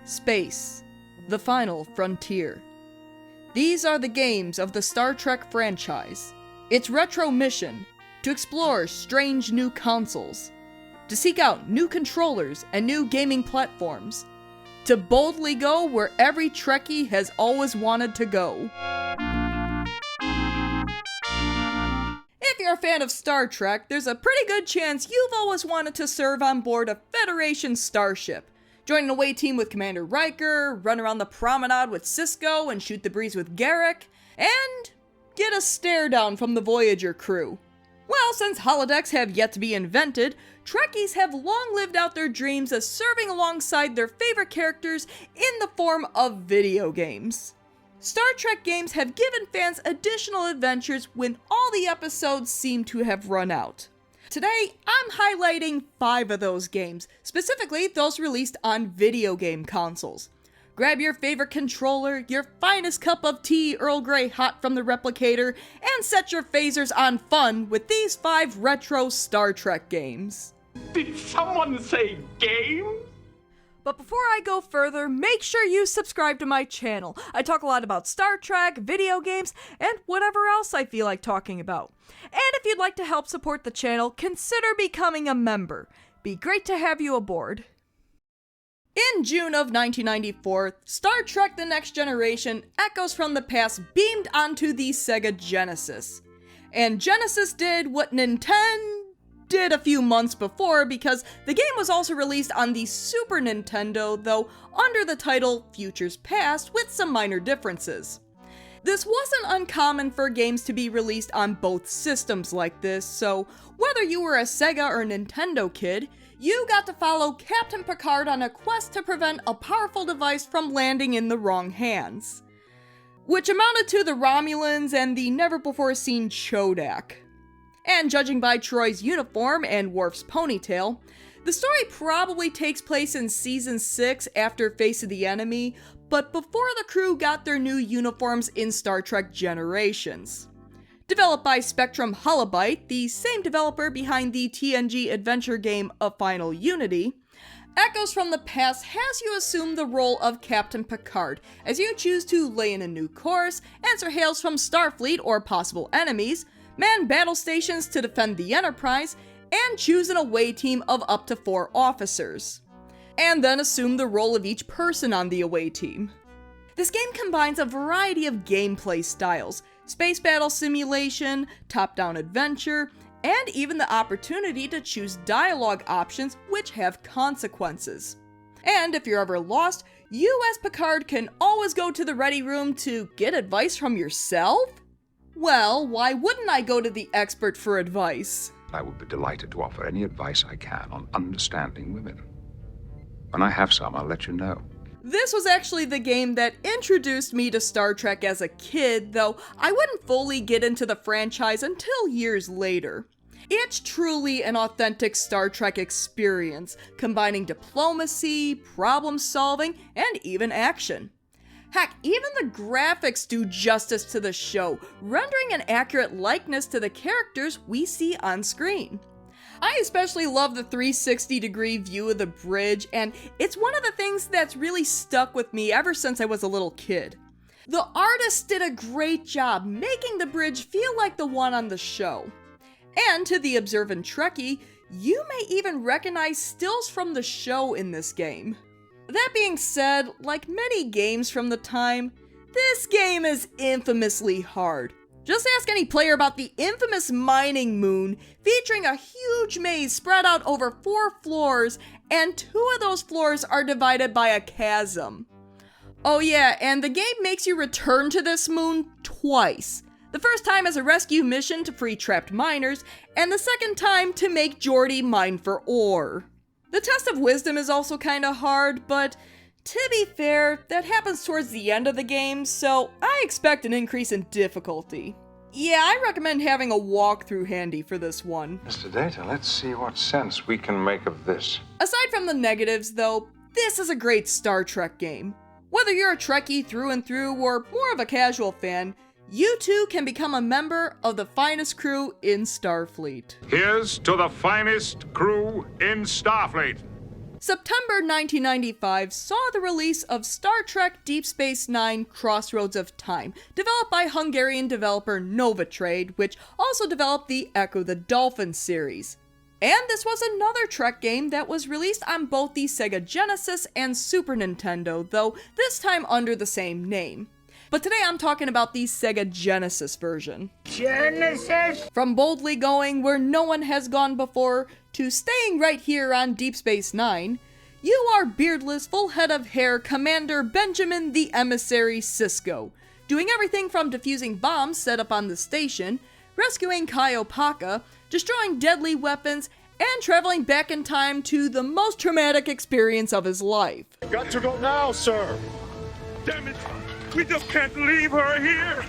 Space, the final frontier. These are the games of the Star Trek franchise. Its retro mission, to explore strange new consoles, to seek out new controllers and new gaming platforms, to boldly go where every Trekkie has always wanted to go. If you're a fan of Star Trek, there's a pretty good chance you've always wanted to serve on board a Federation starship, join an away team with Commander Riker, run around the promenade with Sisko and shoot the breeze with Garrick, and get a stare down from the Voyager crew. Well, since holodecks have yet to be invented, Trekkies have long lived out their dreams of serving alongside their favorite characters in the form of video games. Star Trek games have given fans additional adventures when all the episodes seem to have run out. Today, I'm highlighting 5 of those games, specifically those released on video game consoles. Grab your favorite controller, your finest cup of tea Earl Grey hot from the replicator, and set your phasers on fun with these 5 retro Star Trek games. Did someone say game? But before I go further, make sure you subscribe to my channel. I talk a lot about Star Trek, video games, and whatever else I feel like talking about. And if you'd like to help support the channel, consider becoming a member. Be great to have you aboard. In June of 1994, Star Trek The Next Generation, Echoes from the Past beamed onto the Sega Genesis. And Genesis did what Nintendo did a few months before, because the game was also released on the Super Nintendo, though under the title Futures Past with some minor differences. This wasn't uncommon for games to be released on both systems like this, so whether you were a Sega or Nintendo kid, you got to follow Captain Picard on a quest to prevent a powerful device from landing in the wrong hands, which amounted to the Romulans and the never-before-seen Chodak. And judging by Troy's uniform and Worf's ponytail, the story probably takes place in Season 6 after Face of the Enemy, but before the crew got their new uniforms in Star Trek Generations. Developed by Spectrum Holobyte, the same developer behind the TNG adventure game A Final Unity, Echoes from the Past has you assume the role of Captain Picard as you choose to lay in a new course, answer hails from Starfleet or possible enemies, man battle stations to defend the Enterprise, and choose an away team of up to 4 officers. And then assume the role of each person on the away team. This game combines a variety of gameplay styles, space battle simulation, top-down adventure, and even the opportunity to choose dialogue options which have consequences. And if you're ever lost, you as Picard can always go to the ready room to get advice from yourself? Well, why wouldn't I go to the expert for advice? I would be delighted to offer any advice I can on understanding women. When I have some, I'll let you know. This was actually the game that introduced me to Star Trek as a kid, though I wouldn't fully get into the franchise until years later. It's truly an authentic Star Trek experience, combining diplomacy, problem solving, and even action. Heck, even the graphics do justice to the show, rendering an accurate likeness to the characters we see on screen. I especially love the 360-degree view of the bridge, and it's one of the things that's really stuck with me ever since I was a little kid. The artists did a great job making the bridge feel like the one on the show. And to the observant Trekkie, you may even recognize stills from the show in this game. That being said, like many games from the time, this game is infamously hard. Just ask any player about the infamous mining moon, featuring a huge maze spread out over 4 floors, and 2 of those floors are divided by a chasm. Oh yeah, and the game makes you return to this moon twice. The first time as a rescue mission to free trapped miners, and the second time to make Geordi mine for ore. The test of wisdom is also kinda hard, but to be fair, that happens towards the end of the game, so I expect an increase in difficulty. Yeah, I recommend having a walkthrough handy for this one. Mr. Data, let's see what sense we can make of this. Aside from the negatives, though, this is a great Star Trek game. Whether you're a Trekkie through and through or more of a casual fan, you too can become a member of the finest crew in Starfleet. Here's to the finest crew in Starfleet. September 1995 saw the release of Star Trek Deep Space Nine Crossroads of Time, developed by Hungarian developer Novotrade, which also developed the Echo the Dolphin series. And this was another Trek game that was released on both the Sega Genesis and Super Nintendo, though this time under the same name. But today I'm talking about the Sega Genesis version. Genesis! From boldly going where no one has gone before, to staying right here on Deep Space Nine, you are beardless, full head of hair Commander Benjamin the Emissary Sisko, doing everything from defusing bombs set up on the station, rescuing Kaiopaka, destroying deadly weapons, and traveling back in time to the most traumatic experience of his life. Got to go now, sir! Damn it! We just can't leave her here!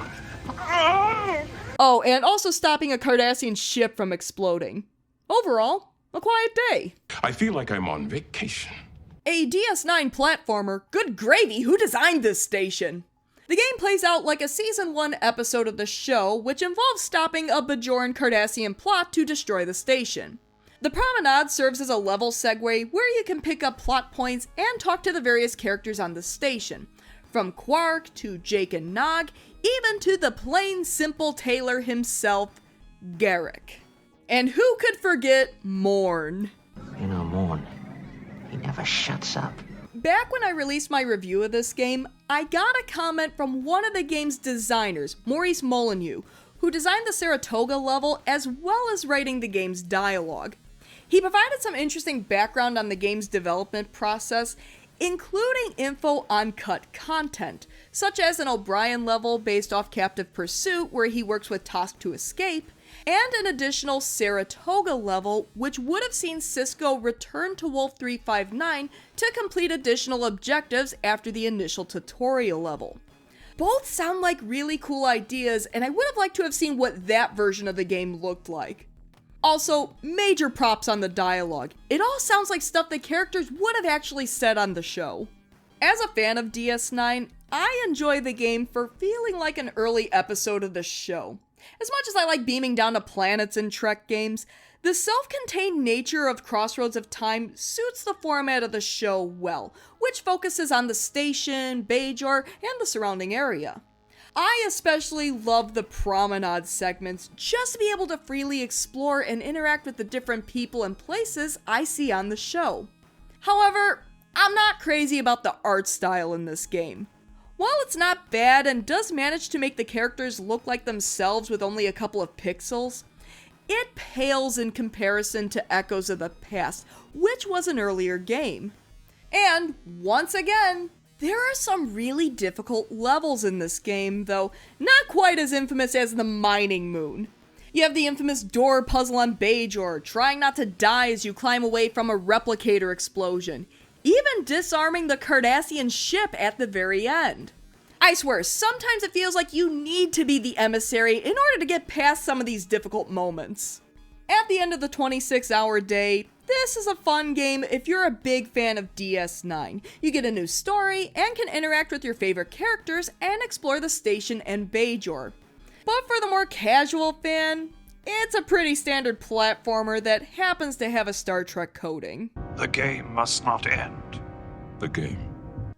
Oh, and also stopping a Cardassian ship from exploding. Overall, a quiet day. I feel like I'm on vacation. A DS9 platformer, good gravy, who designed this station? The game plays out like a Season 1 episode of the show, which involves stopping a Bajoran Cardassian plot to destroy the station. The promenade serves as a level segue where you can pick up plot points and talk to the various characters on the station. From Quark to Jake and Nog, even to the plain simple tailor himself, Garrick. And who could forget Morn? You know, Morn, he never shuts up. Back when I released my review of this game, I got a comment from one of the game's designers, Maurice Molyneux, who designed the Saratoga level as well as writing the game's dialogue. He provided some interesting background on the game's development process, including info on cut content, such as an O'Brien level based off Captive Pursuit where he works with Tosk to escape, and an additional Saratoga level which would have seen Sisko return to Wolf 359 to complete additional objectives after the initial tutorial level. Both sound like really cool ideas, and I would have liked to have seen what that version of the game looked like. Also, major props on the dialogue. It all sounds like stuff the characters would have actually said on the show. As a fan of DS9, I enjoy the game for feeling like an early episode of the show. As much as I like beaming down to planets in Trek games, the self-contained nature of Crossroads of Time suits the format of the show well, which focuses on the station, Bajor, and the surrounding area. I especially love the promenade segments, just to be able to freely explore and interact with the different people and places I see on the show. However, I'm not crazy about the art style in this game. While it's not bad and does manage to make the characters look like themselves with only a couple of pixels, it pales in comparison to Echoes of the Past, which was an earlier game. And, once again, there are some really difficult levels in this game, though not quite as infamous as the Mining Moon. You have the infamous door puzzle on Bajor, trying not to die as you climb away from a replicator explosion, even disarming the Cardassian ship at the very end. I swear, sometimes it feels like you need to be the emissary in order to get past some of these difficult moments. At the end of the 26-hour day, this is a fun game if you're a big fan of DS9. You get a new story and can interact with your favorite characters and explore the station and Bajor. But for the more casual fan, it's a pretty standard platformer that happens to have a Star Trek coding. The game must not end. The game.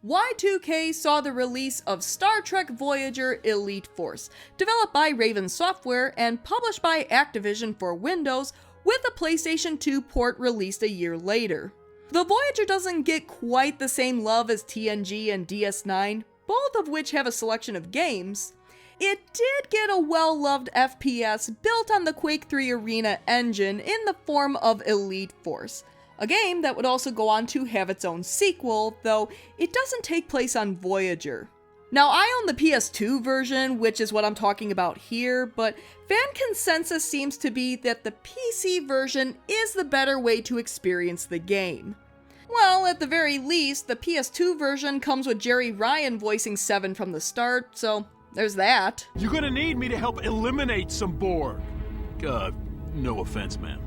Y2K saw the release of Star Trek Voyager Elite Force, developed by Raven Software and published by Activision for Windows, with a PlayStation 2 port released a year later. The Voyager doesn't get quite the same love as TNG and DS9, both of which have a selection of games. It did get a well-loved FPS built on the Quake 3 Arena engine in the form of Elite Force, a game that would also go on to have its own sequel, though it doesn't take place on Voyager. Now, I own the PS2 version, which is what I'm talking about here, but fan consensus seems to be that the PC version is the better way to experience the game. Well, at the very least, the PS2 version comes with Jerry Ryan voicing Seven from the start, so there's that. You're gonna need me to help eliminate some Borg. No offense, ma'am.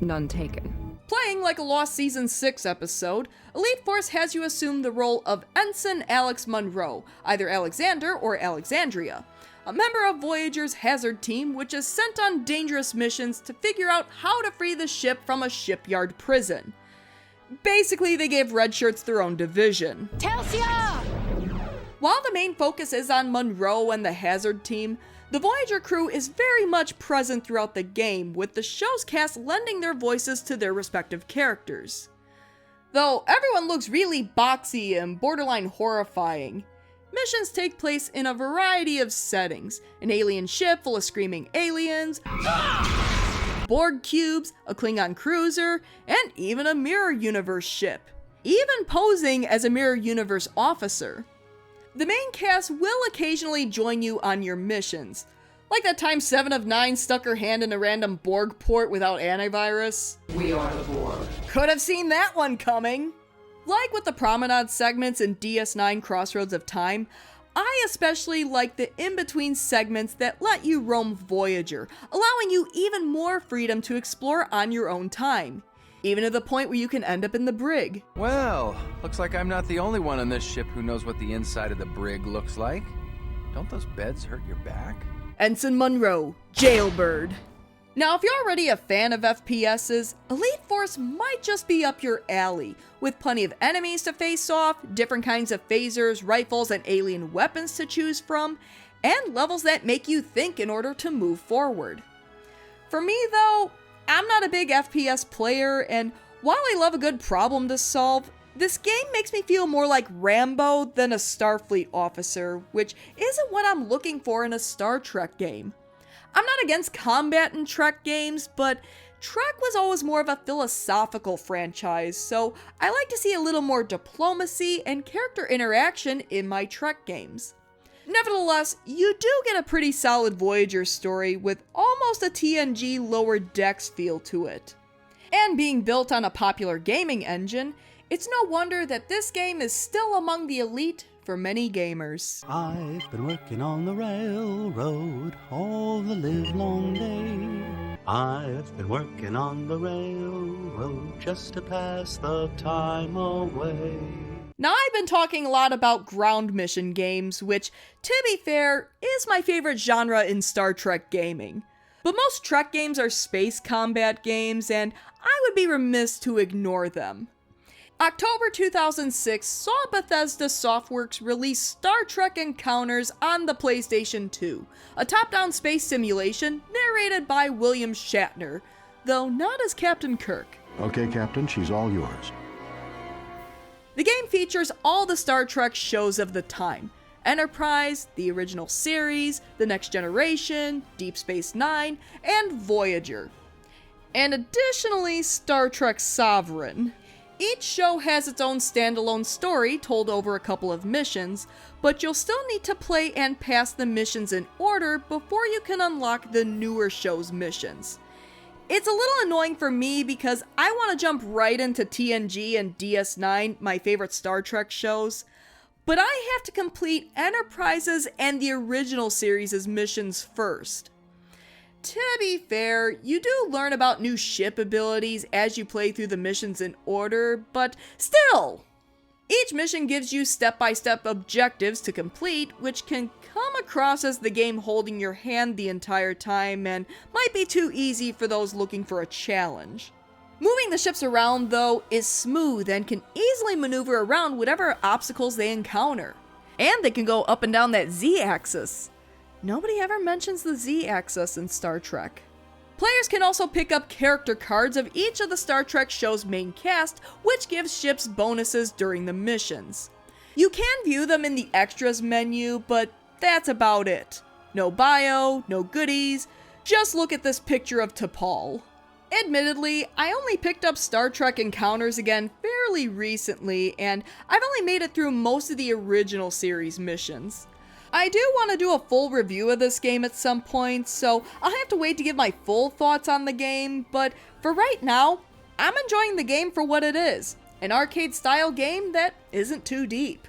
None taken. Playing like a Lost Season 6 episode, Elite Force has you assume the role of Ensign Alex Monroe, either Alexander or Alexandria, a member of Voyager's Hazard Team which is sent on dangerous missions to figure out how to free the ship from a shipyard prison. Basically, they gave red shirts their own division. Telsia! While the main focus is on Monroe and the Hazard team, the Voyager crew is very much present throughout the game, with the show's cast lending their voices to their respective characters. Though everyone looks really boxy and borderline horrifying, missions take place in a variety of settings: an alien ship full of screaming aliens, Borg cubes, a Klingon cruiser, and even a Mirror Universe ship, even posing as a Mirror Universe officer. The main cast will occasionally join you on your missions, like that time 7 of 9 stuck her hand in a random Borg port without antivirus. We are the Borg. Could have seen that one coming. Like with the promenade segments in DS9 Crossroads of Time, I especially like the in-between segments that let you roam Voyager, allowing you even more freedom to explore on your own time, even to the point where you can end up in the brig. Well, looks like I'm not the only one on this ship who knows what the inside of the brig looks like. Don't those beds hurt your back? Ensign Monroe, Jailbird. Now, if you're already a fan of FPSs, Elite Force might just be up your alley, with plenty of enemies to face off, different kinds of phasers, rifles, and alien weapons to choose from, and levels that make you think in order to move forward. For me, though, I'm not a big FPS player, and while I love a good problem to solve, this game makes me feel more like Rambo than a Starfleet officer, which isn't what I'm looking for in a Star Trek game. I'm not against combat in Trek games, but Trek was always more of a philosophical franchise, so I like to see a little more diplomacy and character interaction in my Trek games. Nevertheless, you do get a pretty solid Voyager story with almost a TNG Lower Decks feel to it. And being built on a popular gaming engine, it's no wonder that this game is still among the elite for many gamers. I've been working on the railroad all the livelong day. I've been working on the railroad just to pass the time away. Now, I've been talking a lot about ground mission games, which, to be fair, is my favorite genre in Star Trek gaming. But most Trek games are space combat games, and I would be remiss to ignore them. October 2006 saw Bethesda Softworks release Star Trek Encounters on the PlayStation 2, a top-down space simulation narrated by William Shatner, though not as Captain Kirk. Okay, Captain, she's all yours. The game features all the Star Trek shows of the time: Enterprise, the original series, The Next Generation, Deep Space Nine, and Voyager. And additionally, Star Trek Sovereign. Each show has its own standalone story told over a couple of missions, but you'll still need to play and pass the missions in order before you can unlock the newer show's missions. It's a little annoying for me because I want to jump right into TNG and DS9, my favorite Star Trek shows, but I have to complete Enterprise's and the original series' missions first. To be fair, you do learn about new ship abilities as you play through the missions in order, but still! Each mission gives you step-by-step objectives to complete, which can come across as the game holding your hand the entire time and might be too easy for those looking for a challenge. Moving the ships around, though, is smooth and can easily maneuver around whatever obstacles they encounter. And they can go up and down that Z-axis. Nobody ever mentions the Z-axis in Star Trek. Players can also pick up character cards of each of the Star Trek show's main cast, which gives ships bonuses during the missions. You can view them in the extras menu, but that's about it. No bio, no goodies, just look at this picture of T'Pol. Admittedly, I only picked up Star Trek Encounters again fairly recently, and I've only made it through most of the original series missions. I do want to do a full review of this game at some point, so I'll have to wait to give my full thoughts on the game, but for right now, I'm enjoying the game for what it is, an arcade-style game that isn't too deep.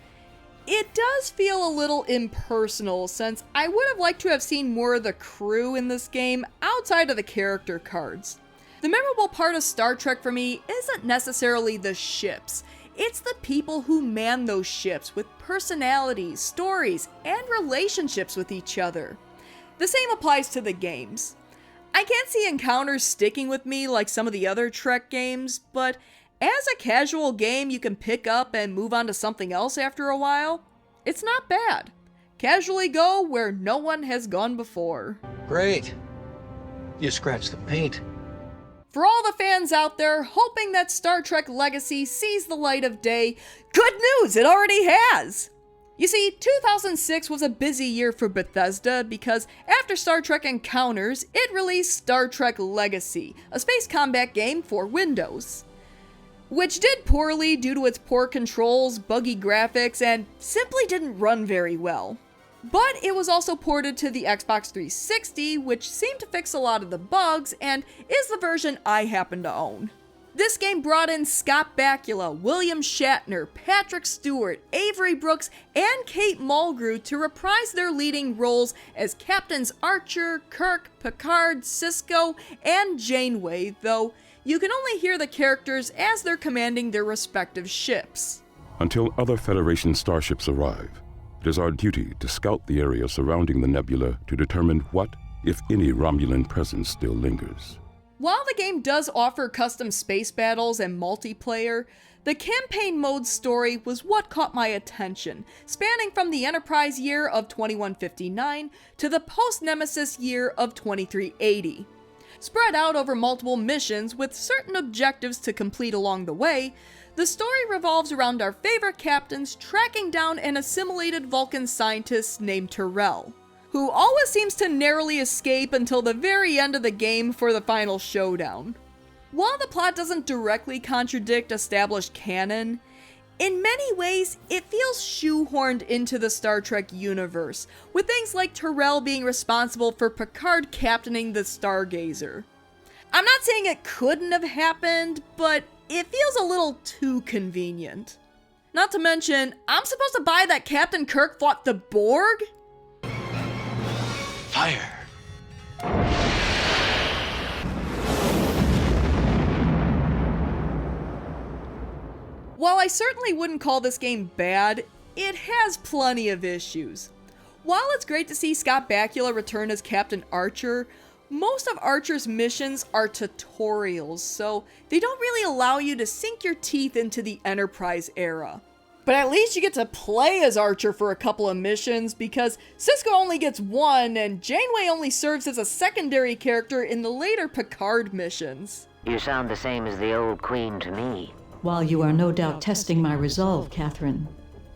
It does feel a little impersonal, since I would have liked to have seen more of the crew in this game outside of the character cards. The memorable part of Star Trek for me isn't necessarily the ships. It's the people who man those ships with personalities, stories, and relationships with each other. The same applies to the games. I can't see Encounters sticking with me like some of the other Trek games, but as a casual game you can pick up and move on to something else after a while, it's not bad. Casually go where no one has gone before. Great. You scratched the paint. For all the fans out there hoping that Star Trek Legacy sees the light of day, good news, it already has! You see, 2006 was a busy year for Bethesda because after Star Trek Encounters, it released Star Trek Legacy, a space combat game for Windows, which did poorly due to its poor controls, buggy graphics, and simply didn't run very well. But it was also ported to the Xbox 360, which seemed to fix a lot of the bugs, and is the version I happen to own. This game brought in Scott Bakula, William Shatner, Patrick Stewart, Avery Brooks, and Kate Mulgrew to reprise their leading roles as Captains Archer, Kirk, Picard, Sisko, and Janeway, though you can only hear the characters as they're commanding their respective ships. Until other Federation starships arrive, it is our duty to scout the area surrounding the nebula to determine what, if any, Romulan presence still lingers. While the game does offer custom space battles and multiplayer, the campaign mode story was what caught my attention, spanning from the Enterprise year of 2159 to the post-Nemesis year of 2380. Spread out over multiple missions with certain objectives to complete along the way, the story revolves around our favorite captains tracking down an assimilated Vulcan scientist named Tyrell, who always seems to narrowly escape until the very end of the game for the final showdown. While the plot doesn't directly contradict established canon, in many ways it feels shoehorned into the Star Trek universe, with things like Tyrell being responsible for Picard captaining the Stargazer. I'm not saying it couldn't have happened, but it feels a little too convenient. Not to mention, I'm supposed to buy that Captain Kirk fought the Borg? Fire. While I certainly wouldn't call this game bad, it has plenty of issues. While it's great to see Scott Bakula return as Captain Archer, most of Archer's missions are tutorials, so they don't really allow you to sink your teeth into the Enterprise era. But at least you get to play as Archer for a couple of missions, because Sisko only gets one, and Janeway only serves as a secondary character in the later Picard missions. You sound the same as the old queen to me. While you are no doubt testing my resolve, Catherine,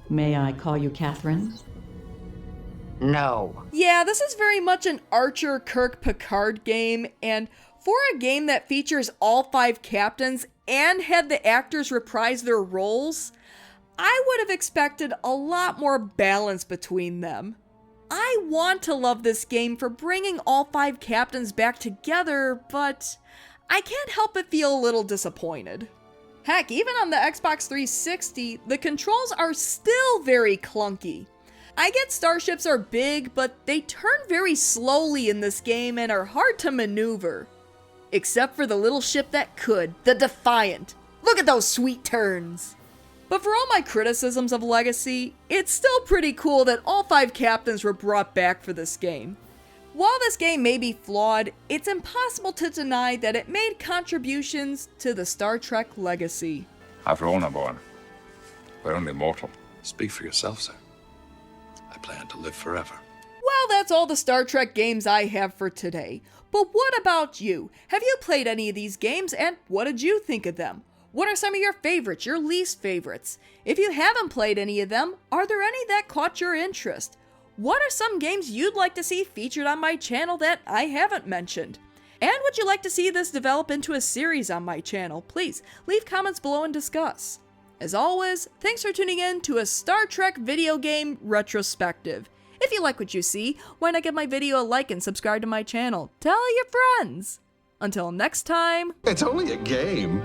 may I call you Catherine? No. Yeah, this is very much an Archer, Kirk, Picard game, and for a game that features all 5 captains and had the actors reprise their roles, I would have expected a lot more balance between them. I want to love this game for bringing all 5 captains back together, but I can't help but feel a little disappointed. Heck, even on the Xbox 360, the controls are still very clunky. I get starships are big, but they turn very slowly in this game and are hard to maneuver. Except for the little ship that could, the Defiant. Look at those sweet turns! But for all my criticisms of Legacy, it's still pretty cool that all 5 captains were brought back for this game. While this game may be flawed, it's impossible to deny that it made contributions to the Star Trek legacy. After all, number one, we're only mortal. Speak for yourself, sir. I plan to live forever. Well, that's all the Star Trek games I have for today. But what about you? Have you played any of these games, and what did you think of them? What are some of your favorites, your least favorites? If you haven't played any of them, are there any that caught your interest? What are some games you'd like to see featured on my channel that I haven't mentioned? And would you like to see this develop into a series on my channel? Please leave comments below and discuss. As always, thanks for tuning in to a Star Trek video game retrospective. If you like what you see, why not give my video a like and subscribe to my channel? Tell your friends! Until next time... It's only a game.